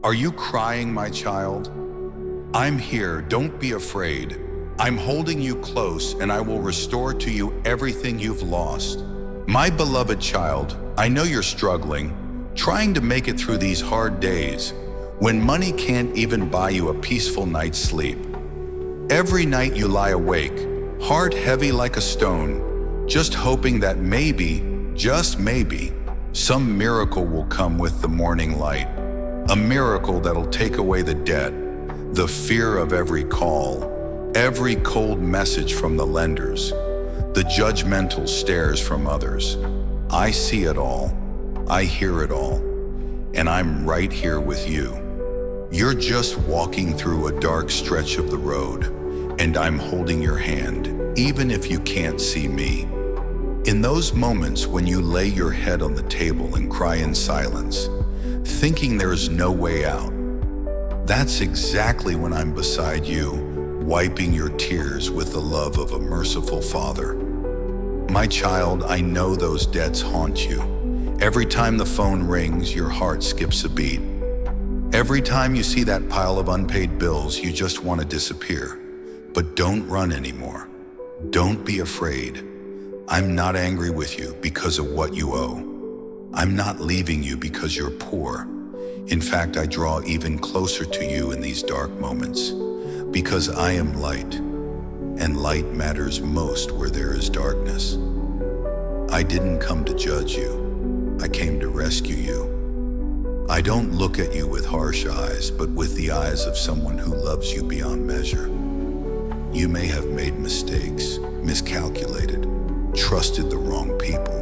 Are you crying, my child? I'm here, don't be afraid. I'm holding you close, and I will restore to you everything you've lost. My beloved child, I know you're struggling, trying to make it through these hard days, when money can't even buy you a peaceful night's sleep. Every night you lie awake, heart heavy like a stone, just hoping that maybe, just maybe, some miracle will come with the morning light. A miracle that'll take away the debt, the fear of every call, every cold message from the lenders, the judgmental stares from others. I see it all, I hear it all, and I'm right here with you. You're just walking through a dark stretch of the road, and I'm holding your hand, even if you can't see me. In those moments when you lay your head on the table and cry in silence, thinking there's no way out, that's exactly when I'm beside you, wiping your tears with the love of a merciful Father. My child, I know those debts haunt you. Every time the phone rings, your heart skips a beat. Every time you see that pile of unpaid bills, you just want to disappear. But don't run anymore. Don't be afraid. I'm not angry with you because of what you owe. I'm not leaving you because you're poor. In fact, I draw even closer to you in these dark moments because I am light, and light matters most where there is darkness. I didn't come to judge you. I came to rescue you. I don't look at you with harsh eyes, but with the eyes of someone who loves you beyond measure. You may have made mistakes, miscalculated, trusted the wrong people.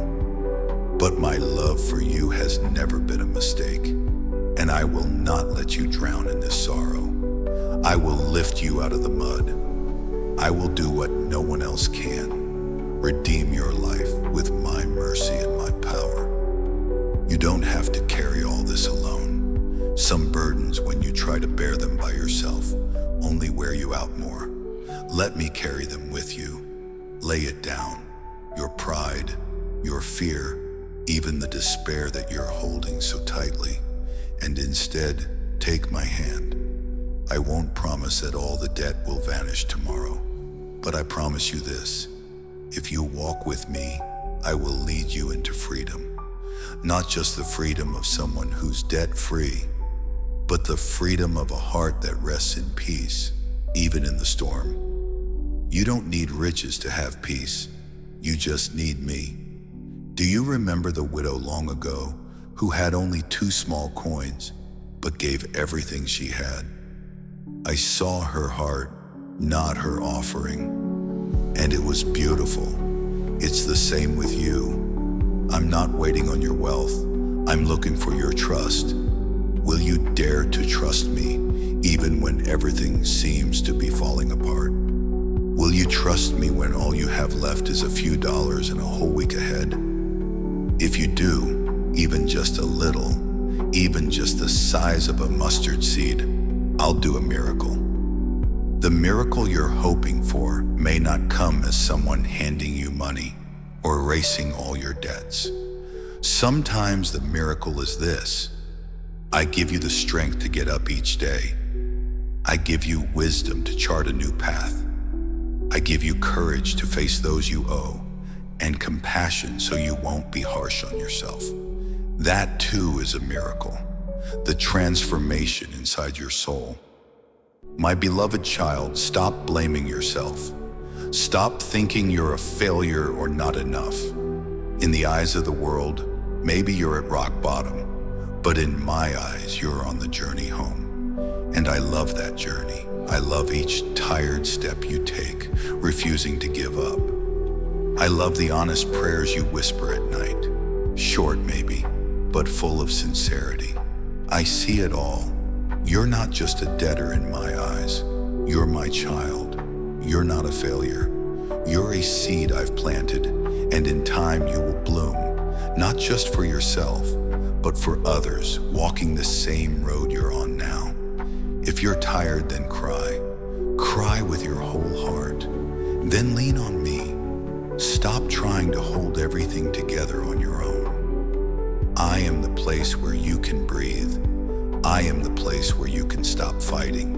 But my love for you has never been a mistake, and I will not let you drown in this sorrow. I will lift you out of the mud. I will do what no one else can, redeem your life with my mercy and my power. You don't have to carry all this alone. Some burdens, when you try to bear them by yourself, only wear you out more. Let me carry them with you. Lay it down, your pride, your fear, even the despair that you're holding so tightly, and instead take my hand. I won't promise that all the debt will vanish tomorrow, but I promise you this: if you walk with me, I will lead you into freedom. Not just the freedom of someone who's debt-free, but the freedom of a heart that rests in peace, even in the storm. You don't need riches to have peace. You just need me. Do you remember the widow long ago who had only 2 small coins, but gave everything she had? I saw her heart, not her offering, and it was beautiful. It's the same with you. I'm not waiting on your wealth. I'm looking for your trust. Will you dare to trust me, even when everything seems to be falling apart? Will you trust me when all you have left is a few dollars and a whole week ahead? If you do, even just a little, even just the size of a mustard seed, I'll do a miracle. The miracle you're hoping for may not come as someone handing you money or erasing all your debts. Sometimes the miracle is this: I give you the strength to get up each day. I give you wisdom to chart a new path. I give you courage to face those you owe, and compassion so you won't be harsh on yourself. That too is a miracle, the transformation inside your soul. My beloved child, stop blaming yourself. Stop thinking you're a failure or not enough. In the eyes of the world, maybe you're at rock bottom, but in my eyes, you're on the journey home. And I love that journey. I love each tired step you take, refusing to give up. I love the honest prayers you whisper at night. Short maybe, but full of sincerity. I see it all. You're not just a debtor in my eyes. You're my child. You're not a failure. You're a seed I've planted, and in time you will bloom, not just for yourself, but for others walking the same road you're on now. If you're tired, then cry. Cry with your whole heart. Then lean on me. Stop trying to hold everything together on your own. I am the place where you can breathe. I am the place where you can stop fighting.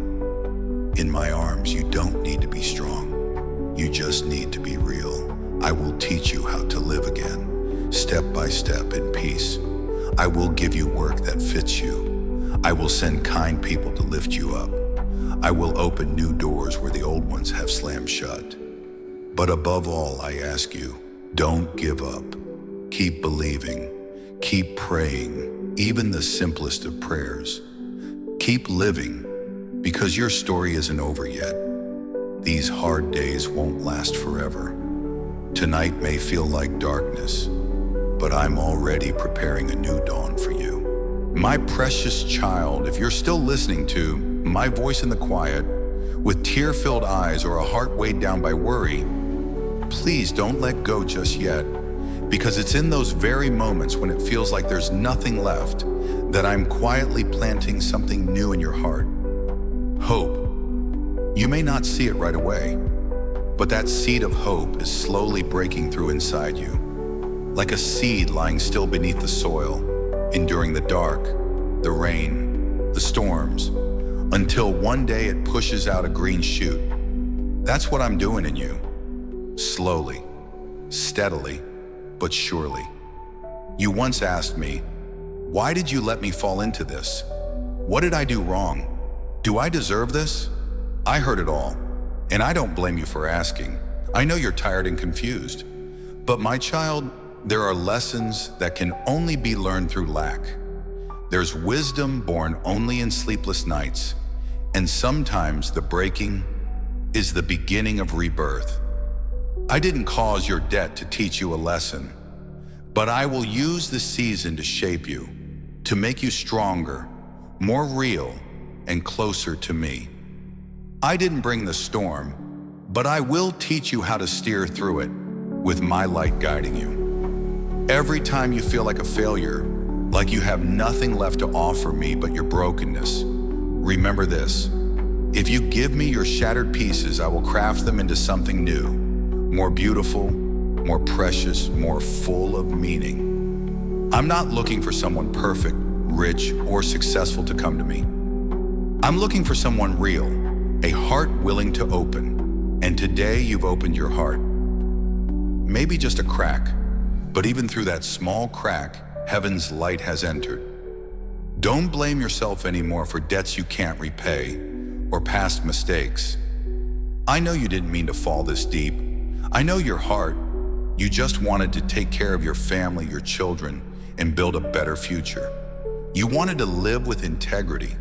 In my arms, you don't need to be strong. You just need to be real. I will teach you how to live again, step by step in peace. I will give you work that fits you. I will send kind people to lift you up. I will open new doors where the old ones have slammed shut. But above all, I ask you, don't give up. Keep believing. Keep praying, even the simplest of prayers. Keep living, because your story isn't over yet. These hard days won't last forever. Tonight may feel like darkness, but I'm already preparing a new dawn for you. My precious child, if you're still listening to my voice in the quiet, with tear-filled eyes or a heart weighed down by worry, please don't let go just yet, because it's in those very moments when it feels like there's nothing left that I'm quietly planting something new in your heart. Hope. You may not see it right away, but that seed of hope is slowly breaking through inside you, like a seed lying still beneath the soil, enduring the dark, the rain, the storms, until one day it pushes out a green shoot. That's what I'm doing in you. Slowly, steadily, but surely. You once asked me, why did you let me fall into this? What did I do wrong? Do I deserve this? I heard it all, and I don't blame you for asking. I know you're tired and confused, but my child, there are lessons that can only be learned through lack. There's wisdom born only in sleepless nights, and sometimes the breaking is the beginning of rebirth. I didn't cause your debt to teach you a lesson, but I will use the season to shape you, to make you stronger, more real, and closer to me. I didn't bring the storm, but I will teach you how to steer through it with my light guiding you. Every time you feel like a failure, like you have nothing left to offer me but your brokenness, remember this: if you give me your shattered pieces, I will craft them into something new, more beautiful, more precious, more full of meaning. I'm not looking for someone perfect, rich, or successful to come to me. I'm looking for someone real, a heart willing to open. And today you've opened your heart. Maybe just a crack, but even through that small crack, heaven's light has entered. Don't blame yourself anymore for debts you can't repay or past mistakes. I know you didn't mean to fall this deep. I know your heart. You just wanted to take care of your family, your children, and build a better future. You wanted to live with integrity,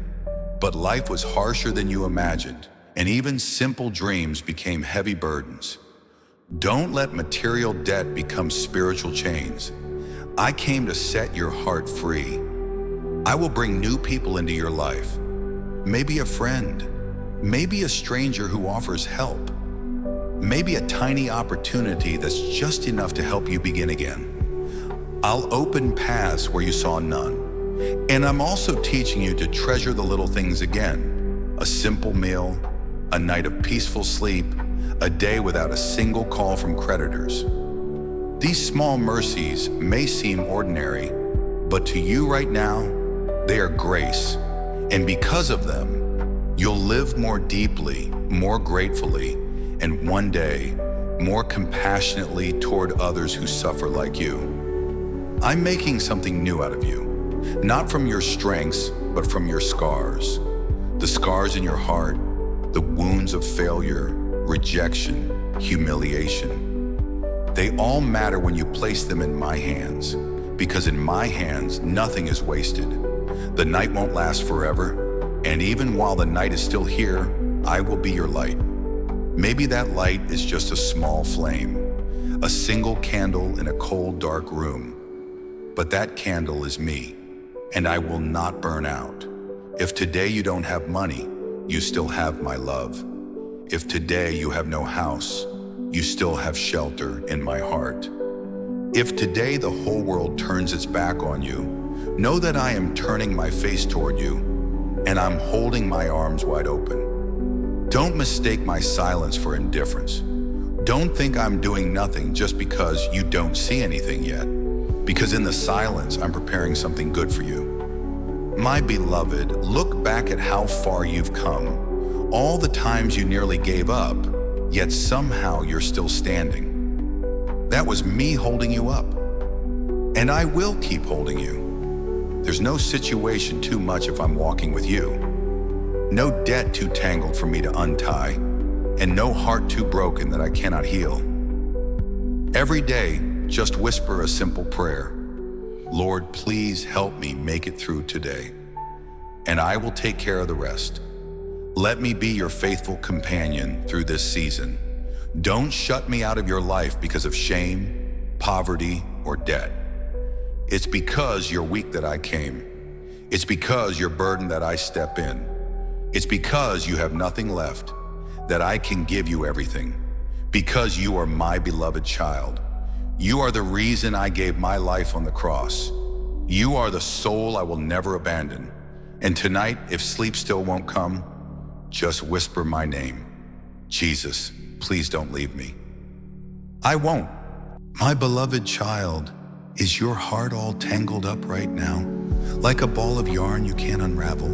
but life was harsher than you imagined, and even simple dreams became heavy burdens. Don't let material debt become spiritual chains. I came to set your heart free. I will bring new people into your life. Maybe a friend, maybe a stranger who offers help, maybe a tiny opportunity that's just enough to help you begin again. I'll open paths where you saw none. And I'm also teaching you to treasure the little things again. A simple meal, a night of peaceful sleep, a day without a single call from creditors. These small mercies may seem ordinary, but to you right now, they are grace. And because of them, you'll live more deeply, more gratefully, and one day, more compassionately toward others who suffer like you. I'm making something new out of you, not from your strengths, but from your scars. The scars in your heart, the wounds of failure, rejection, humiliation. They all matter when you place them in my hands, because in my hands, nothing is wasted. The night won't last forever, and even while the night is still here, I will be your light. Maybe that light is just a small flame, a single candle in a cold, dark room. But that candle is me, and I will not burn out. If today you don't have money, you still have my love. If today you have no house, you still have shelter in my heart. If today the whole world turns its back on you, know that I am turning my face toward you, and I'm holding my arms wide open. Don't mistake my silence for indifference. Don't think I'm doing nothing just because you don't see anything yet, because in the silence, I'm preparing something good for you. My beloved, look back at how far you've come. All the times you nearly gave up, yet somehow you're still standing. That was me holding you up. And I will keep holding you. There's no situation too much if I'm walking with you. No debt too tangled for me to untie, and no heart too broken that I cannot heal. Every day, just whisper a simple prayer. Lord, please help me make it through today, and I will take care of the rest. Let me be your faithful companion through this season. Don't shut me out of your life because of shame, poverty, or debt. It's because you're weak that I came. It's because you're burdened that I step in. It's because you have nothing left that I can give you everything. Because you are my beloved child. You are the reason I gave my life on the cross. You are the soul I will never abandon. And tonight, if sleep still won't come, just whisper my name. Jesus, please don't leave me. I won't. My beloved child, is your heart all tangled up right now? Like a ball of yarn you can't unravel?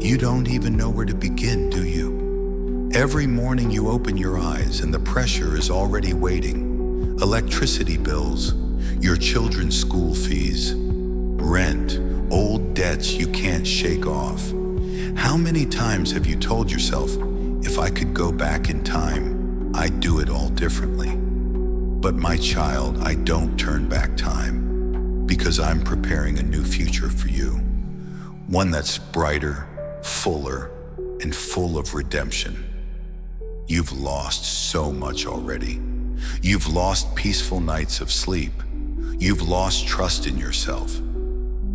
You don't even know where to begin, do you? Every morning you open your eyes and the pressure is already waiting. Electricity bills, your children's school fees, rent, old debts you can't shake off. How many times have you told yourself, if I could go back in time, I'd do it all differently? But my child, I don't turn back time because I'm preparing a new future for you. One that's brighter, fuller, and full of redemption. You've lost so much already. You've lost peaceful nights of sleep. You've lost trust in yourself.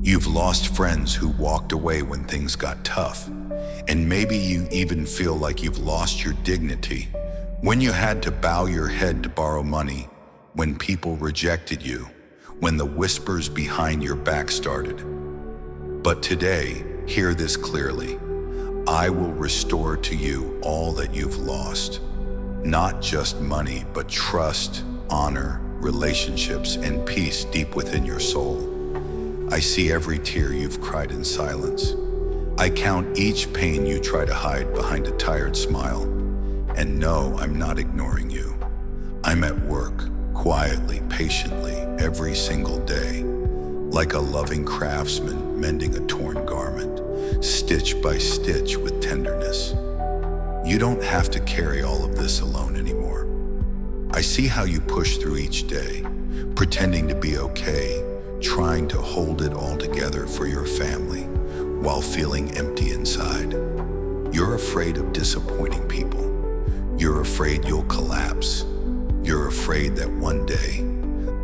You've lost friends who walked away when things got tough. And maybe you even feel like you've lost your dignity when you had to bow your head to borrow money, when people rejected you, when the whispers behind your back started. But today, hear this clearly. I will restore to you all that you've lost. Not just money, but trust, honor, relationships, and peace deep within your soul. I see every tear you've cried in silence. I count each pain you try to hide behind a tired smile. And no, I'm not ignoring you. I'm at work, quietly, patiently, every single day, like a loving craftsman mending a torn garment, stitch by stitch with tenderness. You don't have to carry all of this alone anymore. I see how you push through each day, pretending to be okay, trying to hold it all together for your family, while feeling empty inside. You're afraid of disappointing people. You're afraid you'll collapse. You're afraid that one day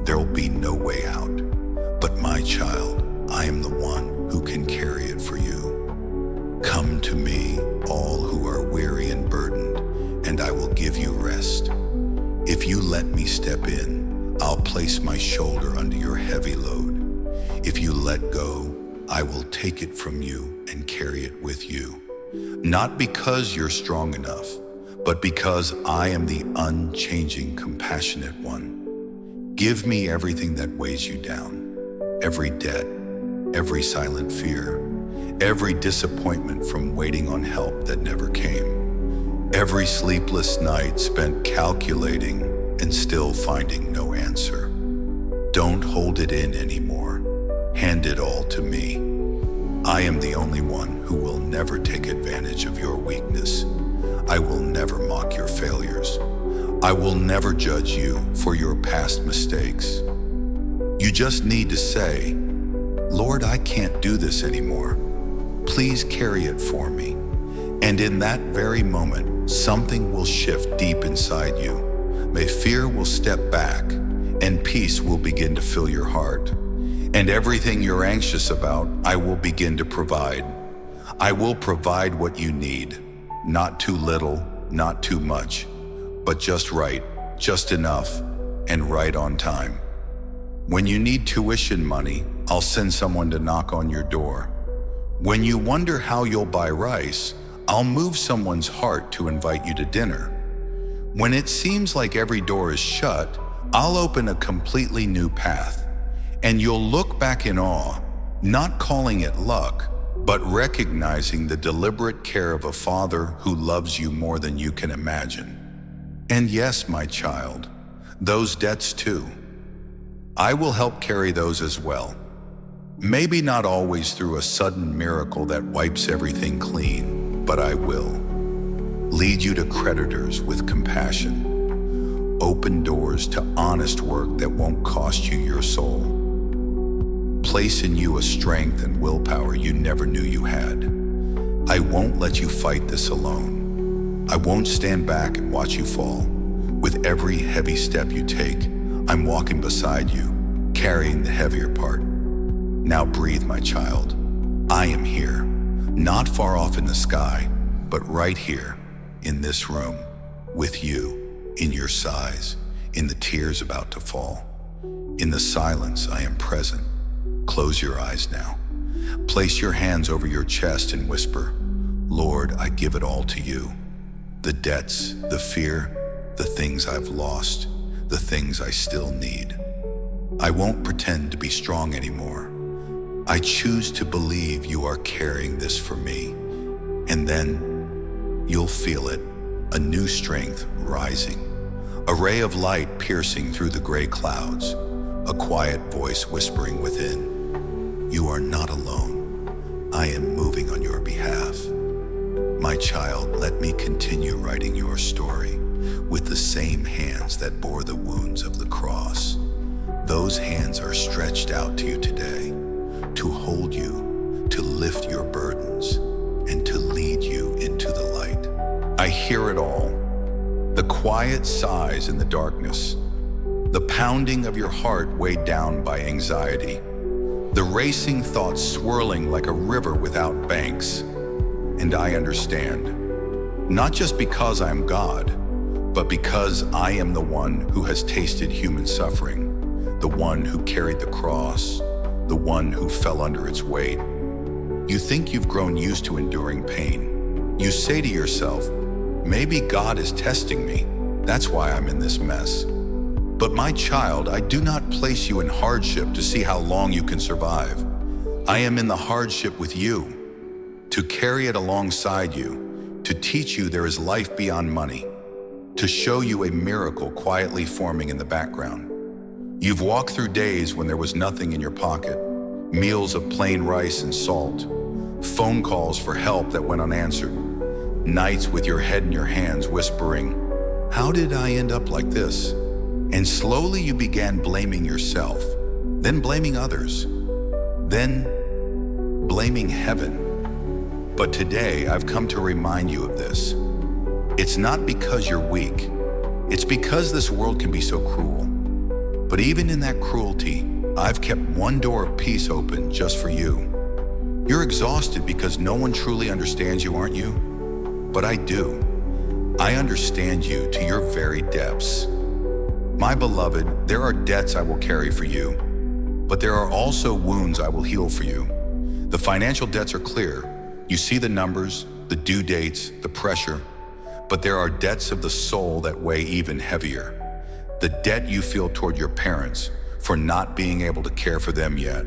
there'll be no way out. But my child, I am the one who can carry it for you. Come to me, all who are weary and burdened, and I will give you rest. If you let me step in, I'll place my shoulder under your heavy load. If you let go, I will take it from you and carry it with you. Not because you're strong enough, but because I am the unchanging, compassionate one. Give me everything that weighs you down, every debt, every silent fear, every disappointment from waiting on help that never came, every sleepless night spent calculating and still finding no answer. Don't hold it in anymore. Hand it all to me. I am the only one who will never take advantage of your weakness. I will never mock your failures. I will never judge you for your past mistakes. You just need to say, Lord, I can't do this anymore. Please carry it for me. And in that very moment, something will shift deep inside you. May fear will step back and peace will begin to fill your heart. And everything you're anxious about, I will begin to provide. I will provide what you need. Not too little, not too much, but just right, just enough, and right on time. When you need tuition money, I'll send someone to knock on your door. When you wonder how you'll buy rice, I'll move someone's heart to invite you to dinner. When it seems like every door is shut, I'll open a completely new path, and you'll look back in awe, not calling it luck, but recognizing the deliberate care of a father who loves you more than you can imagine. And yes, my child, those debts too. I will help carry those as well. Maybe not always through a sudden miracle that wipes everything clean, but I will. Lead you to creditors with compassion. Open doors to honest work that won't cost you your soul. Place in you a strength and willpower you never knew you had. I won't let you fight this alone. I won't stand back and watch you fall. With every heavy step you take, I'm walking beside you, carrying the heavier part. Now breathe, my child. I am here, not far off in the sky, but right here, in this room, with you, in your sighs, in the tears about to fall. In the silence, I am present. Close your eyes now. Place your hands over your chest and whisper, Lord, I give it all to you. The debts, the fear, the things I've lost, the things I still need. I won't pretend to be strong anymore. I choose to believe you are carrying this for me. And then you'll feel it, a new strength rising, a ray of light piercing through the gray clouds, a quiet voice whispering within, you are not alone. I am moving on your behalf. My child, let me continue writing your story with the same hands that bore the wounds of the cross. Those hands are stretched out to you today, to hold you, to lift your burdens, and to lead you into the light. I hear it all, the quiet sighs in the darkness, the pounding of your heart weighed down by anxiety, the racing thoughts swirling like a river without banks. And I understand, not just because I am God, but because I am the one who has tasted human suffering, the one who carried the cross, the one who fell under its weight. You think you've grown used to enduring pain. You say to yourself, maybe God is testing me. That's why I'm in this mess. But my child, I do not place you in hardship to see how long you can survive. I am in the hardship with you, to carry it alongside you, to teach you there is life beyond money, to show you a miracle quietly forming in the background. You've walked through days when there was nothing in your pocket, meals of plain rice and salt, phone calls for help that went unanswered, nights with your head in your hands whispering, how did I end up like this? And slowly you began blaming yourself, then blaming others, then blaming heaven. But today I've come to remind you of this. It's not because you're weak, it's because this world can be so cruel. But even in that cruelty, I've kept one door of peace open just for you. You're exhausted because no one truly understands you, aren't you? But I do. I understand you to your very depths. My beloved, there are debts I will carry for you, but there are also wounds I will heal for you. The financial debts are clear. You see the numbers, the due dates, the pressure, but there are debts of the soul that weigh even heavier. The debt you feel toward your parents for not being able to care for them yet.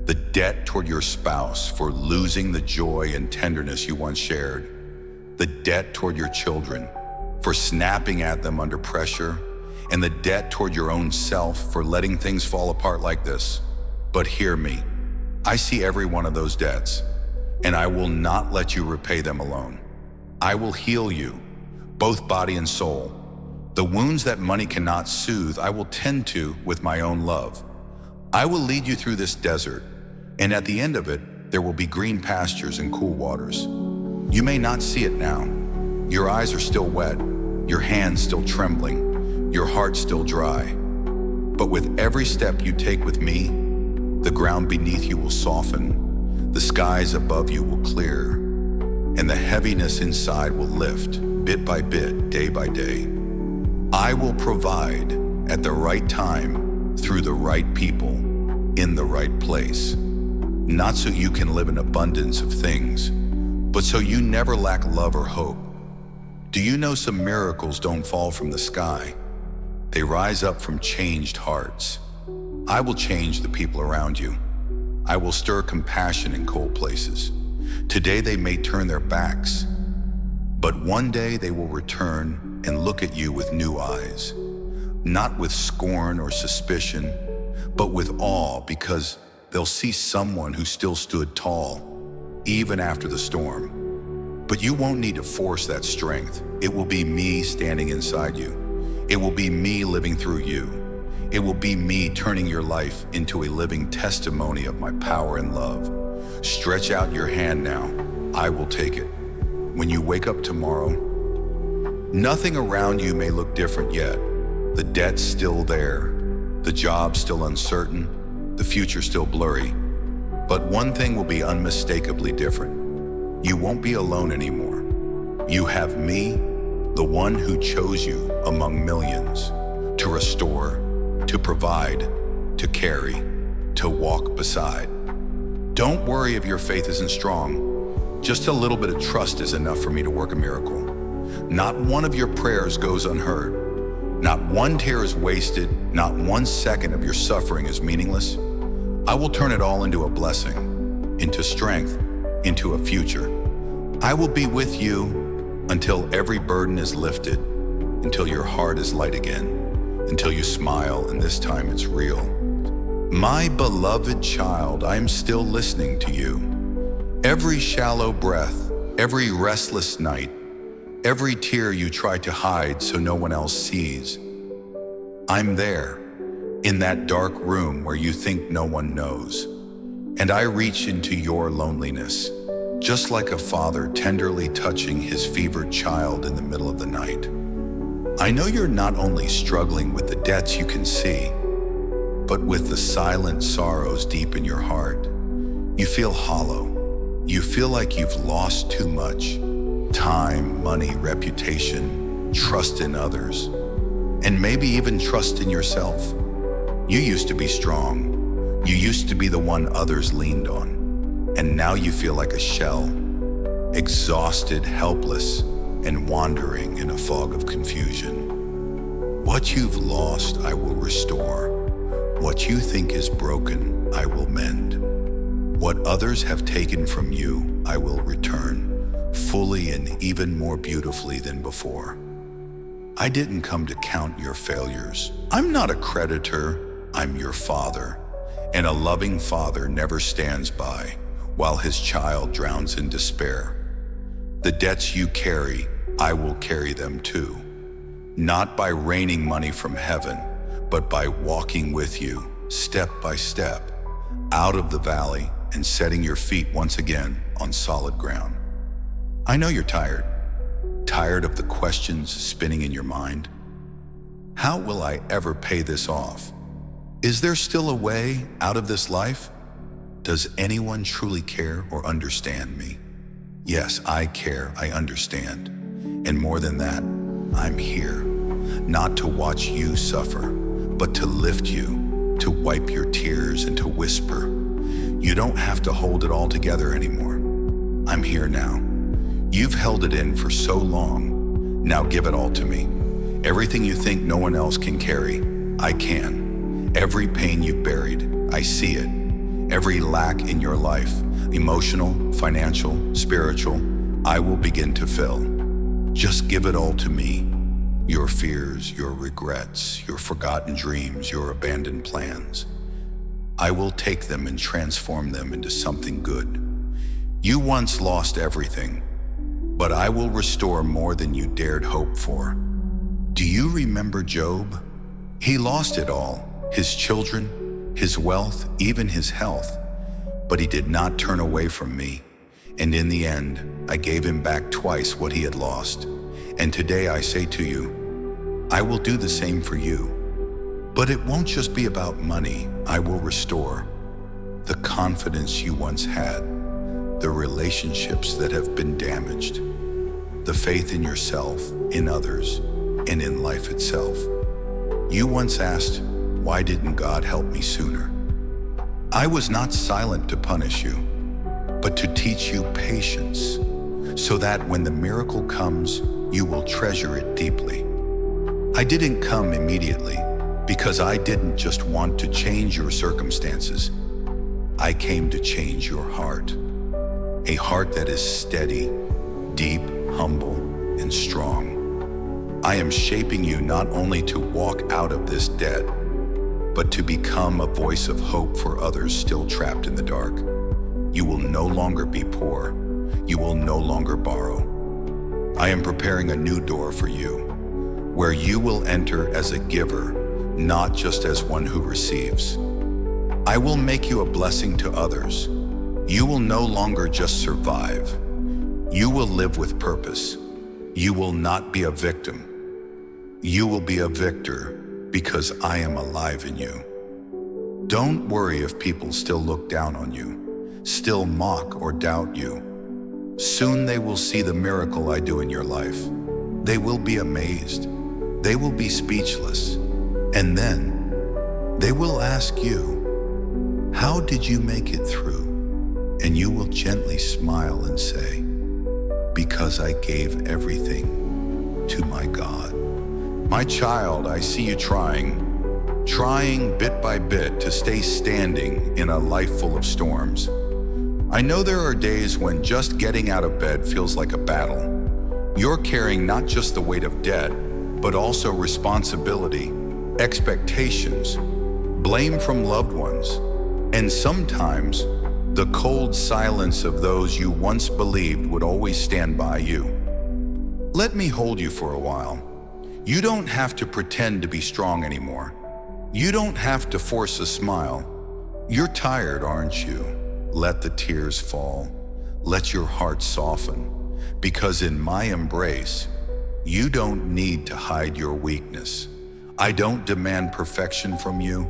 The debt toward your spouse for losing the joy and tenderness you once shared. The debt toward your children for snapping at them under pressure. And the debt toward your own self for letting things fall apart like this. But hear me, I see every one of those debts, and I will not let you repay them alone. I will heal you, both body and soul. The wounds that money cannot soothe, I will tend to with my own love. I will lead you through this desert, and at the end of it, there will be green pastures and cool waters. You may not see it now. Your eyes are still wet, your hands still trembling, your heart still dry. But with every step you take with me, the ground beneath you will soften, the skies above you will clear, and the heaviness inside will lift, bit by bit, day by day. I will provide at the right time, through the right people, in the right place. Not so you can live in abundance of things, but so you never lack love or hope. Do you know some miracles don't fall from the sky? They rise up from changed hearts. I will change the people around you. I will stir compassion in cold places. Today they may turn their backs, but one day they will return and look at you with new eyes, not with scorn or suspicion, but with awe, because they'll see someone who still stood tall, even after the storm. But you won't need to force that strength. It will be me standing inside you. It will be me living through you. It will be me turning your life into a living testimony of my power and love. Stretch out your hand now. I will take it. When you wake up tomorrow, nothing around you may look different yet. The debt's still there. The job's still uncertain. The future's still blurry. But one thing will be unmistakably different. You won't be alone anymore. You have me, the one who chose you among millions, to restore, to provide, to carry, to walk beside. Don't worry if your faith isn't strong. Just a little bit of trust is enough for me to work a miracle. Not one of your prayers goes unheard. Not one tear is wasted. Not 1 second of your suffering is meaningless. I will turn it all into a blessing, into strength, into a future. I will be with you until every burden is lifted, until your heart is light again, until you smile, and this time it's real. My beloved child, I am still listening to you. Every shallow breath, every restless night, every tear you try to hide so no one else sees. I'm there, in that dark room where you think no one knows. And I reach into your loneliness, just like a father tenderly touching his fevered child in the middle of the night. I know you're not only struggling with the debts you can see, but with the silent sorrows deep in your heart. You feel hollow. You feel like you've lost too much. Time, money, reputation, trust in others, and maybe even trust in yourself. You used to be strong. You used to be the one others leaned on. And now you feel like a shell, exhausted, helpless, and wandering in a fog of confusion. What you've lost, I will restore. What you think is broken, I will mend. What others have taken from you, I will return, fully and even more beautifully than before. I didn't come to count your failures. I'm not a creditor, I'm your father. And a loving father never stands by while his child drowns in despair. The debts you carry, I will carry them too. Not by raining money from heaven, but by walking with you, step by step, out of the valley and setting your feet once again on solid ground. I know you're tired. Tired of the questions spinning in your mind. How will I ever pay this off? Is there still a way out of this life? Does anyone truly care or understand me? Yes, I care, I understand. And more than that, I'm here, not to watch you suffer, but to lift you, to wipe your tears and to whisper, you don't have to hold it all together anymore. I'm here now. You've held it in for so long. Now give it all to me. Everything you think no one else can carry, I can. Every pain you've buried, I see it. Every lack in your life, emotional, financial, spiritual, I will begin to fill. Just give it all to me. Your fears, your regrets, your forgotten dreams, your abandoned plans. I will take them and transform them into something good. You once lost everything, but I will restore more than you dared hope for. Do you remember Job? He lost it all, his children, his wealth, even his health. But he did not turn away from me. And in the end, I gave him back twice what he had lost. And today I say to you, I will do the same for you. But it won't just be about money. I will restore the confidence you once had, the relationships that have been damaged, the faith in yourself, in others, and in life itself. You once asked, why didn't God help me sooner? I was not silent to punish you, but to teach you patience, so that when the miracle comes, you will treasure it deeply. I didn't come immediately because I didn't just want to change your circumstances. I came to change your heart. A heart that is steady, deep, humble, and strong. I am shaping you not only to walk out of this debt, but to become a voice of hope for others still trapped in the dark. You will no longer be poor. You will no longer borrow. I am preparing a new door for you, where you will enter as a giver, not just as one who receives. I will make you a blessing to others. You will no longer just survive. You will live with purpose. You will not be a victim. You will be a victor because I am alive in you. Don't worry if people still look down on you, still mock or doubt you. Soon they will see the miracle I do in your life. They will be amazed. They will be speechless. And then they will ask you, how did you make it through? And you will gently smile and say, because I gave everything to my God. My child, I see you trying bit by bit to stay standing in a life full of storms. I know there are days when just getting out of bed feels like a battle. You're carrying not just the weight of debt, but also responsibility, expectations, blame from loved ones, and sometimes the cold silence of those you once believed would always stand by you. Let me hold you for a while. You don't have to pretend to be strong anymore. You don't have to force a smile. You're tired, aren't you? Let the tears fall. Let your heart soften. Because in my embrace, you don't need to hide your weakness. I don't demand perfection from you.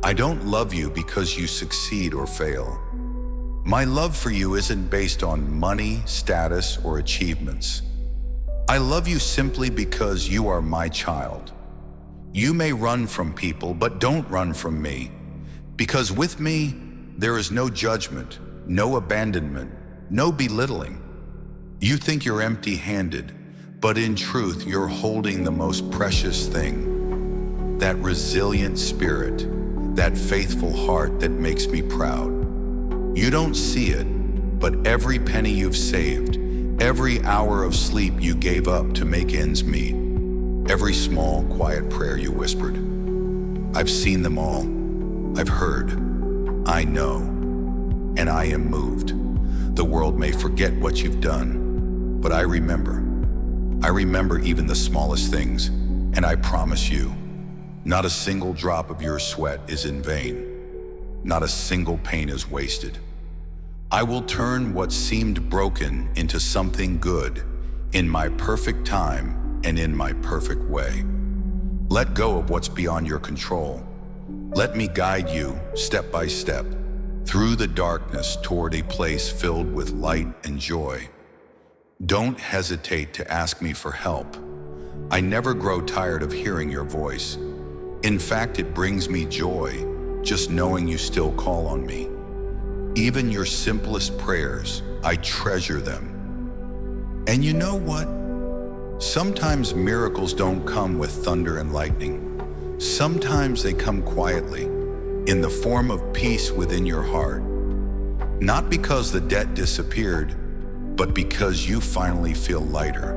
I don't love you because you succeed or fail. My love for you isn't based on money, status, or achievements. I love you simply because you are my child. You may run from people, but don't run from me. Because with me, there is no judgment, no abandonment, no belittling. You think you're empty-handed, but in truth, you're holding the most precious thing. That resilient spirit, that faithful heart that makes me proud. You don't see it, but every penny you've saved, every hour of sleep you gave up to make ends meet, every small, quiet prayer you whispered. I've seen them all. I've heard. I know. And I am moved. The world may forget what you've done, but I remember. I remember even the smallest things, and I promise you, not a single drop of your sweat is in vain. Not a single pain is wasted. I will turn what seemed broken into something good in my perfect time and in my perfect way. Let go of what's beyond your control. Let me guide you step by step through the darkness toward a place filled with light and joy. Don't hesitate to ask me for help. I never grow tired of hearing your voice. In fact, it brings me joy just knowing you still call on me. Even your simplest prayers, I treasure them. And you know what? Sometimes miracles don't come with thunder and lightning. Sometimes they come quietly, in the form of peace within your heart. Not because the debt disappeared, but because you finally feel lighter,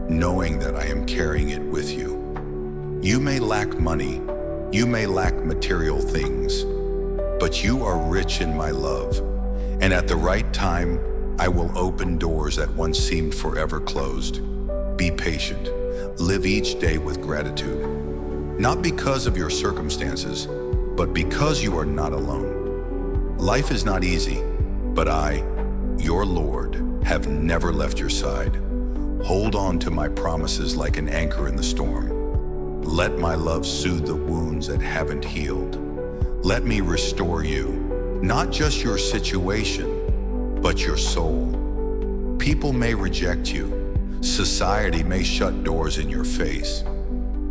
knowing that I am carrying it with you. You may lack money, you may lack material things, but you are rich in my love, and at the right time, I will open doors that once seemed forever closed. Be patient. Live each day with gratitude. Not because of your circumstances, but because you are not alone. Life is not easy, but I, your Lord, have never left your side. Hold on to my promises like an anchor in the storm. Let my love soothe the wounds that haven't healed. Let me restore you, not just your situation, but your soul. People may reject you. Society may shut doors in your face.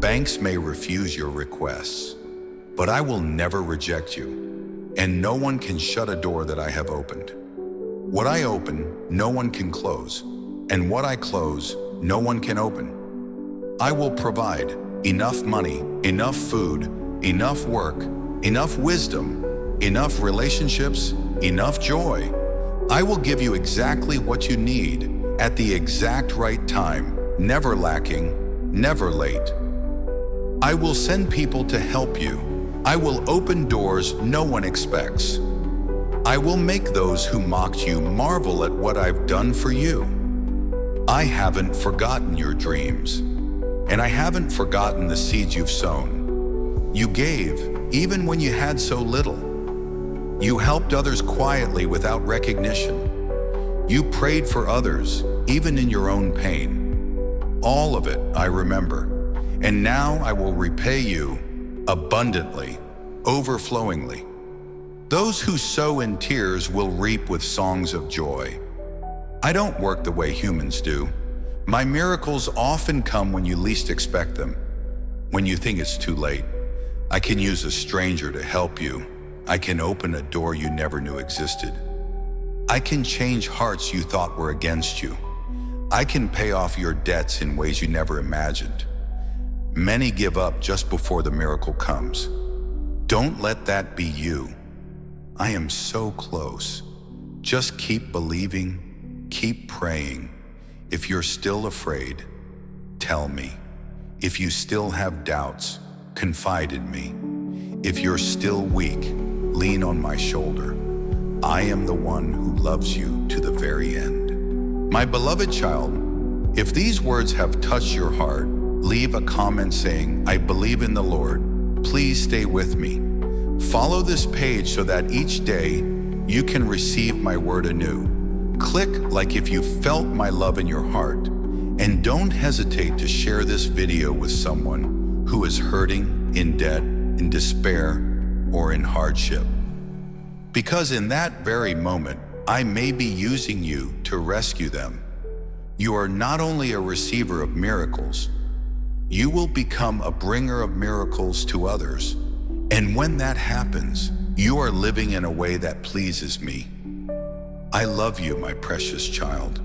Banks may refuse your requests. But I will never reject you, and no one can shut a door that I have opened. What I open, no one can close, and what I close, no one can open. I will provide enough money, enough food, enough work, enough wisdom enough relationships, enough joy. I will give you exactly what you need at the exact right time, never lacking, never late. I will send people to help you. I will open doors no one expects. I will make those who mocked you marvel at what I've done for you. I haven't forgotten your dreams, and I haven't forgotten the seeds you've sown. You gave, even when you had so little. You helped others quietly without recognition. You prayed for others, even in your own pain. All of it I remember, and now I will repay you abundantly, overflowingly. Those who sow in tears will reap with songs of joy. I don't work the way humans do. My miracles often come when you least expect them. When you think it's too late, I can use a stranger to help you. I can open a door you never knew existed. I can change hearts you thought were against you. I can pay off your debts in ways you never imagined. Many give up just before the miracle comes. Don't let that be you. I am so close. Just keep believing, keep praying. If you're still afraid, tell me. If you still have doubts, confide in me. If you're still weak, lean on my shoulder. I am the one who loves you to the very end. My beloved child, if these words have touched your heart, leave a comment saying, I believe in the Lord. Please stay with me. Follow this page so that each day you can receive my word anew. Click like if you felt my love in your heart, and don't hesitate to share this video with someone who is hurting, in debt, in despair, or in hardship. Because in that very moment, I may be using you to rescue them. You are not only a receiver of miracles, you will become a bringer of miracles to others. And when that happens, you are living in a way that pleases me. I love you, my precious child.